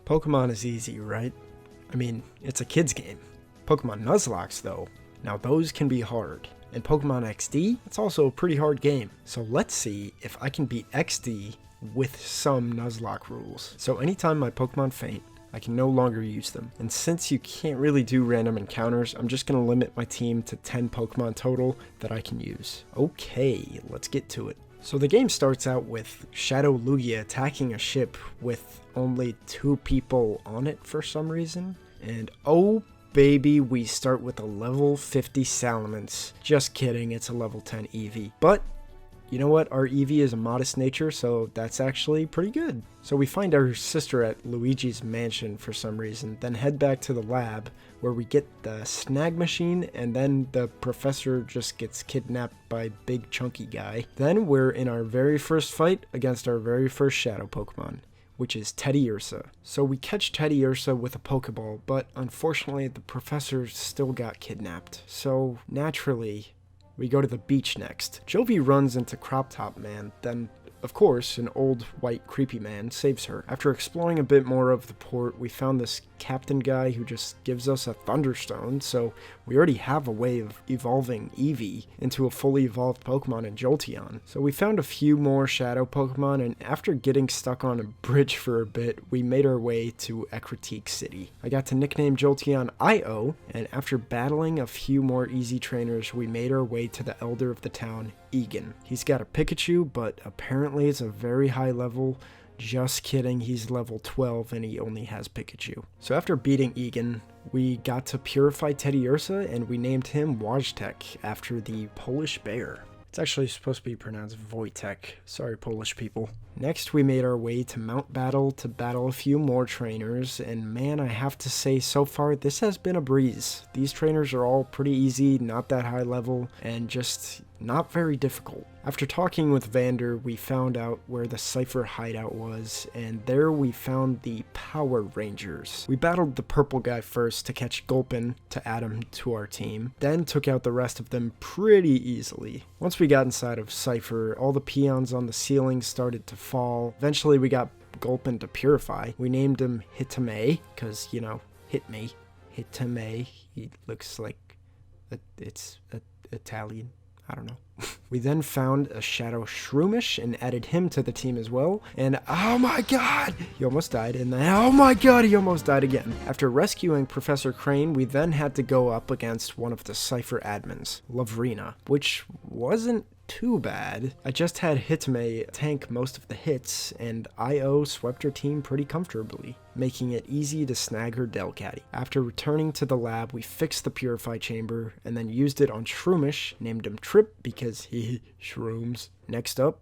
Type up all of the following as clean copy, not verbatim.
Pokemon is easy, right? I mean, it's a kid's game. Pokemon Nuzlocke, though, now those can be hard. And Pokemon XD, it's also a pretty hard game. So let's see if I can beat XD with some Nuzlocke rules. So anytime my Pokemon faint, I can no longer use them. And since you can't really do random encounters, I'm just going to limit my team to 10 Pokemon total that I can use. Okay, let's get to it. So the game starts out with Shadow Lugia attacking a ship with only 2 people on it for some reason. And oh baby, we start with a level 50 Salamence. Just kidding, it's a level 10 Eevee. But you know what? Our Eevee is a modest nature, so that's actually pretty good. So we find our sister at Luigi's mansion for some reason, then head back to the lab where we get the snag machine, and then the professor just gets kidnapped by big chunky guy. Then we're in our very first fight against our very first shadow Pokemon, which is Teddiursa. So we catch Teddiursa with a Pokeball, but unfortunately the professor still got kidnapped. So naturally, we go to the beach next. Jovi runs into Crop Top Man, then of course, an old white creepy man saves her. After exploring a bit more of the port, we found this captain guy who just gives us a Thunderstone, so we already have a way of evolving Eevee into a fully evolved Pokemon in Jolteon. So we found a few more shadow Pokemon, and after getting stuck on a bridge for a bit, we made our way to Ecruteak City. I got to nickname Jolteon Io, and after battling a few more easy trainers, we made our way to the elder of the town, Egan. He's got a Pikachu, but apparently it's a very high level. Just kidding, he's level 12 and he only has Pikachu. So after beating Egan, we got to purify Teddiursa and we named him Wojtek after the Polish bear. It's actually supposed to be pronounced Wojtek. Sorry, Polish people. Next, we made our way to Mount Battle to battle a few more trainers, and man, I have to say, so far, this has been a breeze. These trainers are all pretty easy, not that high level, and just not very difficult. After talking with Vander, we found out where the Cypher hideout was, and there we found the Power Rangers. We battled the purple guy first to catch Gulpin to add him to our team, then took out the rest of them pretty easily. Once we got inside of Cypher, all the peons on the ceiling started to fall. Eventually we got Gulpin to purify. We named him Hitame, because, you know, hit me. Hitame, he looks like it's Italian. I don't know. We then found a Shadow Shroomish and added him to the team as well. And oh my god, he almost died. And then oh my god, he almost died again. After rescuing Professor Crane, we then had to go up against one of the Cypher admins, Lavrina, which wasn't too bad. I just had Hitame tank most of the hits, and Io swept her team pretty comfortably, making it easy to snag her Delcatty. After returning to the lab, we fixed the Purify Chamber, and then used it on Shroomish, named him Trip because he shrooms. Next up,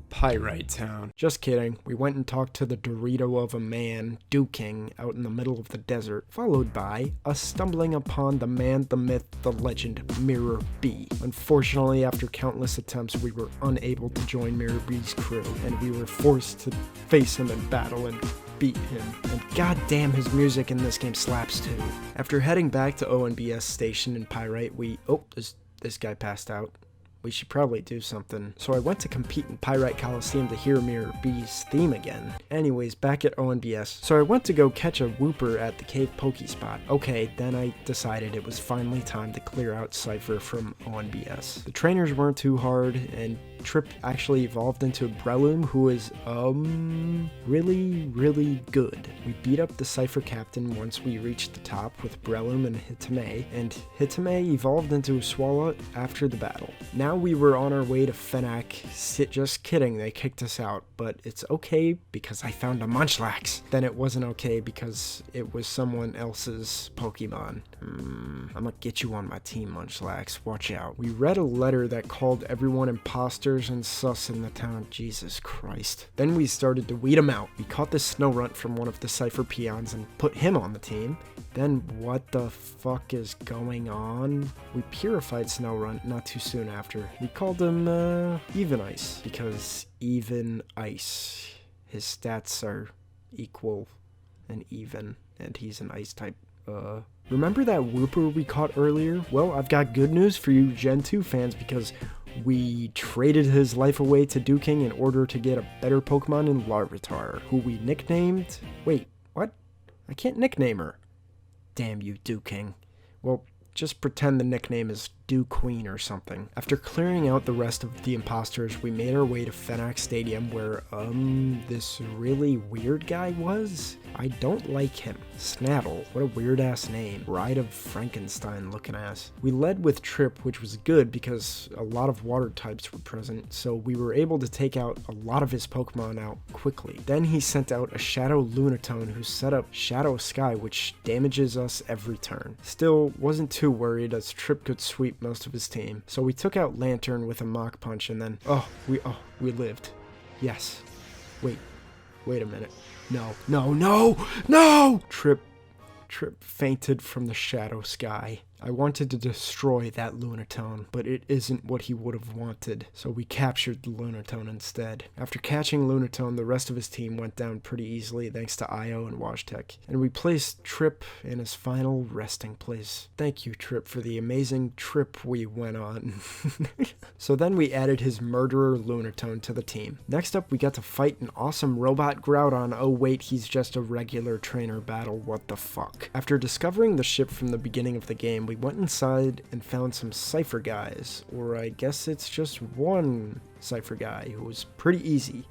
Pyrite Town. Just kidding, we went and talked to the Dorito of a man, Duking, out in the middle of the desert, followed by us stumbling upon the man, the myth, the legend, Mirror B. Unfortunately, after countless attempts, we were unable to join Mirror B's crew, and we were forced to face him in battle and beat him. And goddamn, his music in this game slaps too. After heading back to ONBS station in Pyrite, this guy passed out. We should probably do something. So I went to compete in Pyrite Coliseum to hear Mirror B's theme again. Anyways, back at ONBS. So I went to go catch a Wooper at the Cave Pokespot. Okay, then I decided it was finally time to clear out Cypher from ONBS. The trainers weren't too hard, and Trip actually evolved into Breloom, who is, really good. We beat up the Cypher captain once we reached the top with Breloom and Hitame evolved into Swalot after the battle. Now we were on our way to Fenac. Just kidding, they kicked us out, but it's okay because I found a Munchlax. Then it wasn't okay because it was someone else's Pokemon. I'm gonna get you on my team, Munchlax, watch out. We read a letter that called everyone imposters and sus in the town. Jesus Christ. Then we started to weed them out. We caught the Snowrunt from one of the Cypher peons and put him on the team. Then what the fuck is going on? We purified Snowrunt not too soon after. We called him Even Ice because even ice. His stats are equal and even, and he's an ice type. Remember that Wooper we caught earlier? Well, I've got good news for you Gen 2 fans because We traded his life away to Duking in order to get a better Pokemon in Larvitar, who we nicknamed... Wait, what? I can't nickname her. Damn you, Duking. Well, just pretend the nickname is Dew Queen or something. After clearing out the rest of the imposters, we made our way to Fenax Stadium where, this really weird guy was? I don't like him. Snaddle, what a weird ass name. Bride of Frankenstein looking ass. We led with Trip, which was good because a lot of water types were present, so we were able to take out a lot of his Pokemon out quickly. Then he sent out a Shadow Lunatone who set up Shadow Sky, which damages us every turn. Still, wasn't too worried as Trip could sweep most of his team. So we took out Lantern with a Mach Punch and then, we lived. Yes. Wait a minute. No! Trip fainted from the Shadow Sky. I wanted to destroy that Lunatone, but it isn't what he would have wanted, so we captured the Lunatone instead. After catching Lunatone, the rest of his team went down pretty easily thanks to Io and Washtek, and we placed Trip in his final resting place. Thank you, Trip, for the amazing trip we went on. So then we added his murderer Lunatone to the team. Next up, we got to fight an awesome robot Groudon. Oh wait, he's just a regular trainer battle, what the fuck. After discovering the ship from the beginning of the game, we went inside and found some Cypher guys, or I guess it's just one Cypher guy who was pretty easy.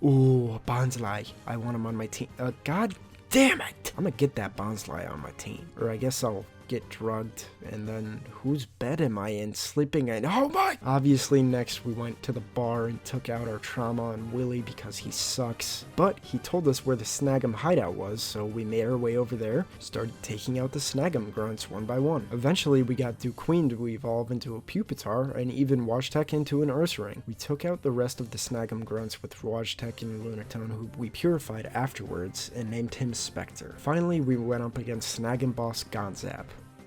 Ooh, Bonsly. I want him on my team. God damn it! I'm gonna get that Bonsly on my team. Or I guess I'll get drugged, and then whose bed am I in sleeping in? Oh my! Obviously next we went to the bar and took out our trauma on Willy because he sucks, but he told us where the Snag'em hideout was, so we made our way over there, started taking out the Snag'em grunts one by one. Eventually we got Duqueen to evolve into a Pupitar and even Washtek into an Ursaring. We took out the rest of the Snag'em grunts with Washtek and Lunatone, who we purified afterwards and named him Spectre. Finally we went up against Snag'em boss Gonzap.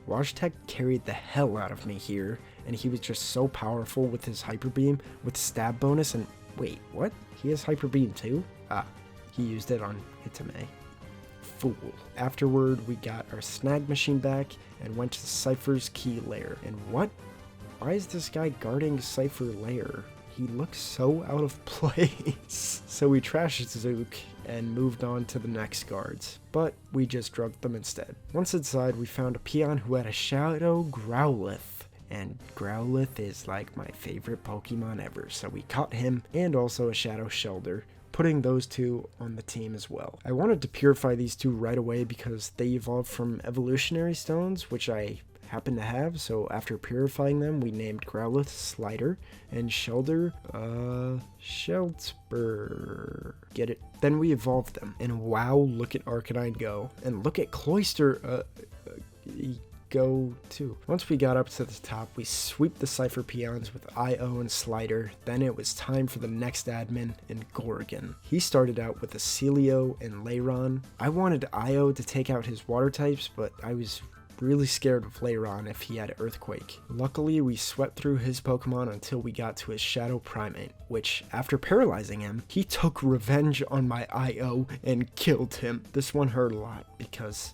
Washtek carried the hell out of me here, and he was just so powerful with his Hyper Beam, with stab bonus, and wait, what? He has Hyper Beam too? Ah, he used it on Hitame. Fool. Afterward, we got our Snag Machine back, and went to Cypher's key lair. And what? Why is this guy guarding Cypher lair? He looks so out of place. So we trashed Zook and moved on to the next guards, but we just drugged them instead. Once inside, we found a peon who had a Shadow Growlithe, and Growlithe is like my favorite Pokemon ever, so we caught him, and also a Shadow Shelder, putting those two on the team as well. I wanted to purify these two right away because they evolved from evolutionary stones, which I happen to have, so after purifying them, we named Growlithe Slider and Shelder, Sheltspur. Get it? Then we evolved them, and wow, look at Arcanine go, and look at Cloyster, go too. Once we got up to the top, we sweep the Cypher peons with Io and Slider. Then it was time for the next admin in Gorgon. He started out with a Celio and Lairon. I wanted Io to take out his water types, but I was really scared of Lairon if he had Earthquake. Luckily, we swept through his Pokemon until we got to his Shadow Primate, which, after paralyzing him, he took revenge on my Io and killed him. This one hurt a lot because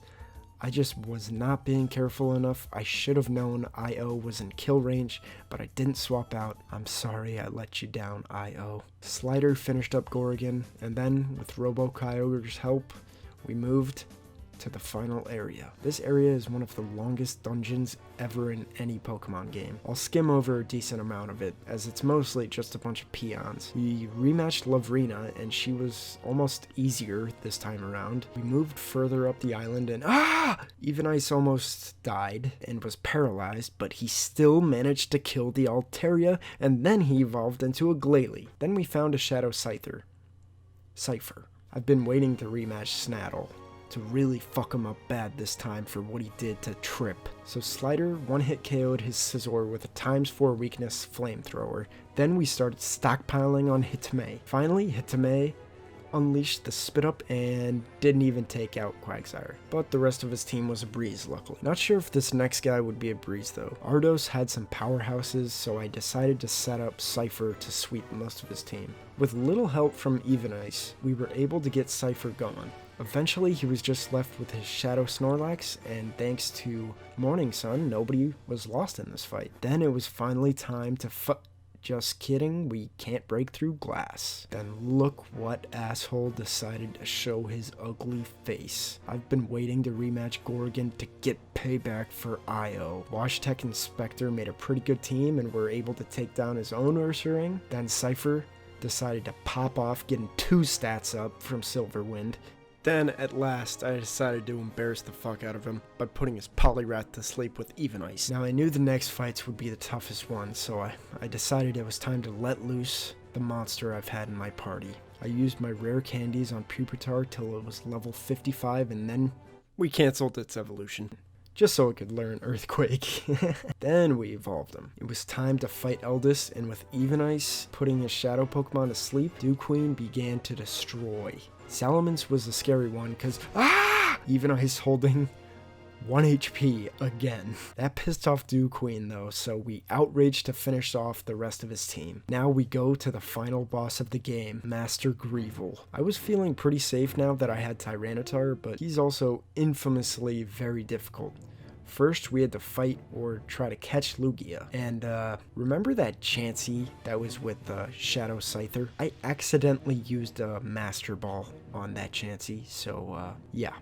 I just was not being careful enough. I should have known Io was in kill range, but I didn't swap out. I'm sorry I let you down, Io. Slider finished up Gorgon, and then, with Robo Kyogre's help, we moved to the final area. This area is one of the longest dungeons ever in any Pokemon game. I'll skim over a decent amount of it, as it's mostly just a bunch of peons. We rematched Lavrina, and she was almost easier this time around. We moved further up the island, and Even Ice almost died and was paralyzed, but he still managed to kill the Altaria, and then he evolved into a Glalie. Then we found a Shadow Cypher. I've been waiting to rematch Snaddle, to really fuck him up bad this time for what he did to Trip. So Slider one-hit KO'd his Scizor with a ×4 weakness Flamethrower. Then we started stockpiling on Hitame. Finally, Hitame unleashed the Spit Up and didn't even take out Quagsire. But the rest of his team was a breeze, luckily. Not sure if this next guy would be a breeze though. Ardos had some powerhouses, so I decided to set up Cypher to sweep most of his team. With little help from Even Ice, we were able to get Cypher going. Eventually, he was just left with his Shadow Snorlax, and thanks to Morning Sun, nobody was lost in this fight. Then it was finally time to Just kidding, we can't break through glass. Then look what asshole decided to show his ugly face. I've been waiting to rematch Gorgon to get payback for Io. Washtec and Spectre made a pretty good team and were able to take down his own Ursaring. Then Cypher decided to pop off, getting 2 stats up from Silverwind. Then, at last, I decided to embarrass the fuck out of him by putting his Poliwrath to sleep with Even Ice. Now, I knew the next fights would be the toughest ones, so I decided it was time to let loose the monster I've had in my party. I used my rare candies on Pupitar till it was level 55, and then we canceled its evolution, just so it could learn Earthquake. Then we evolved him. It was time to fight Eldest, and with Even Ice putting his shadow Pokemon to sleep, Dewqueen began to destroy. Salamence was a scary one because, Even Ice holding 1 HP again. That pissed off Dewqueen though, so we outraged to finish off the rest of his team. Now we go to the final boss of the game, Master Grevil. I was feeling pretty safe now that I had Tyranitar, but he's also infamously very difficult. First, we had to fight or try to catch Lugia. And, remember that Chansey that was with Shadow Scyther? I accidentally used a Master Ball on that Chansey, so, yeah.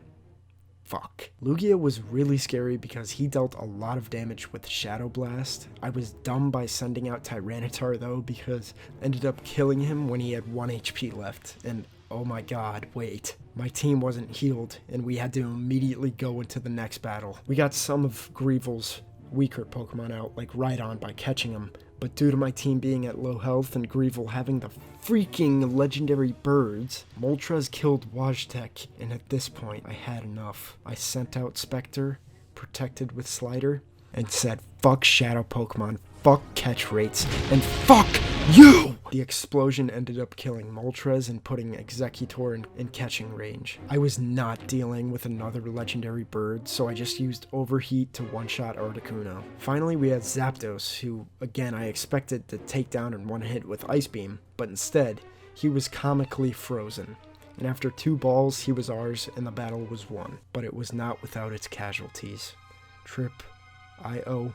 Fuck. Lugia was really scary because he dealt a lot of damage with Shadow Blast. I was dumb by sending out Tyranitar though because I ended up killing him when he had 1 HP left. And oh my god, wait. My team wasn't healed and we had to immediately go into the next battle. We got some of Grevil's weaker Pokemon out, like Rhydon, by catching him. But due to my team being at low health and Grevil having the freaking legendary birds, Moltres killed Washtec, and at this point, I had enough. I sent out Spectre, protected with Slider, and said, fuck Shadow Pokemon, fuck catch rates, and fuck you! The explosion ended up killing Moltres and putting Executor in catching range. I was not dealing with another legendary bird, so I just used Overheat to one-shot Articuno. Finally, we had Zapdos, who, again, I expected to take down in one hit with Ice Beam, but instead, he was comically frozen. And after 2 balls, he was ours and the battle was won. But it was not without its casualties. Trip, Io,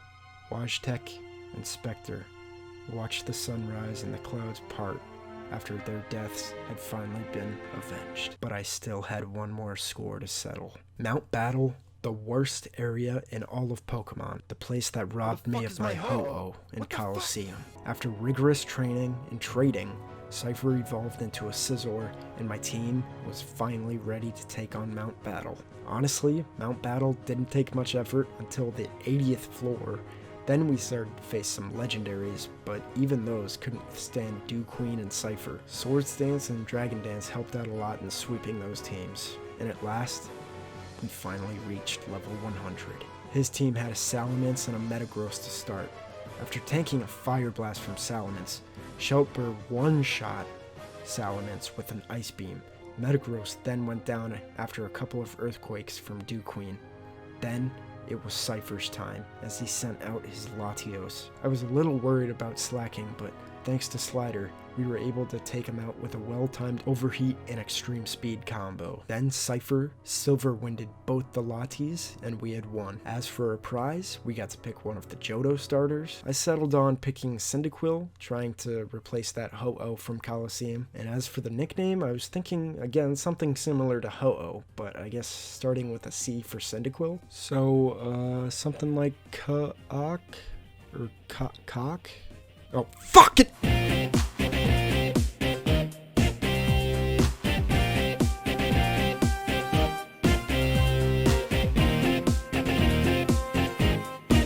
Washtec, and Spectre watched the sunrise and the clouds part after their deaths had finally been avenged. But I still had one more score to settle. Mount Battle, the worst area in all of Pokemon, the place that robbed me of my Ho-Oh in Coliseum. After rigorous training and trading, Cypher evolved into a Scizor, and my team was finally ready to take on Mount Battle. Honestly, Mount Battle didn't take much effort until the 80th floor. Then we started to face some legendaries, but even those couldn't withstand Dewqueen and Cypher. Swords Dance and Dragon Dance helped out a lot in sweeping those teams. And at last, we finally reached level 100. His team had a Salamence and a Metagross to start. After tanking a Fire Blast from Salamence, Shelper one-shot Salamence with an Ice Beam. Metagross then went down after a couple of Earthquakes from Dewqueen. Then, it was Cypher's time, as he sent out his Latios. I was a little worried about slacking, but thanks to Slider, we were able to take him out with a well-timed Overheat and Extreme Speed combo. Then Cypher Silverwinded both the Latis, and we had won. As for a prize, we got to pick one of the Johto starters. I settled on picking Cyndaquil, trying to replace that Ho-Oh from Coliseum. And as for the nickname, I was thinking, again, something similar to Ho-Oh, but I guess starting with a C for Cyndaquil. So, something like Ka-Ok? Or Cock? Oh, fuck it!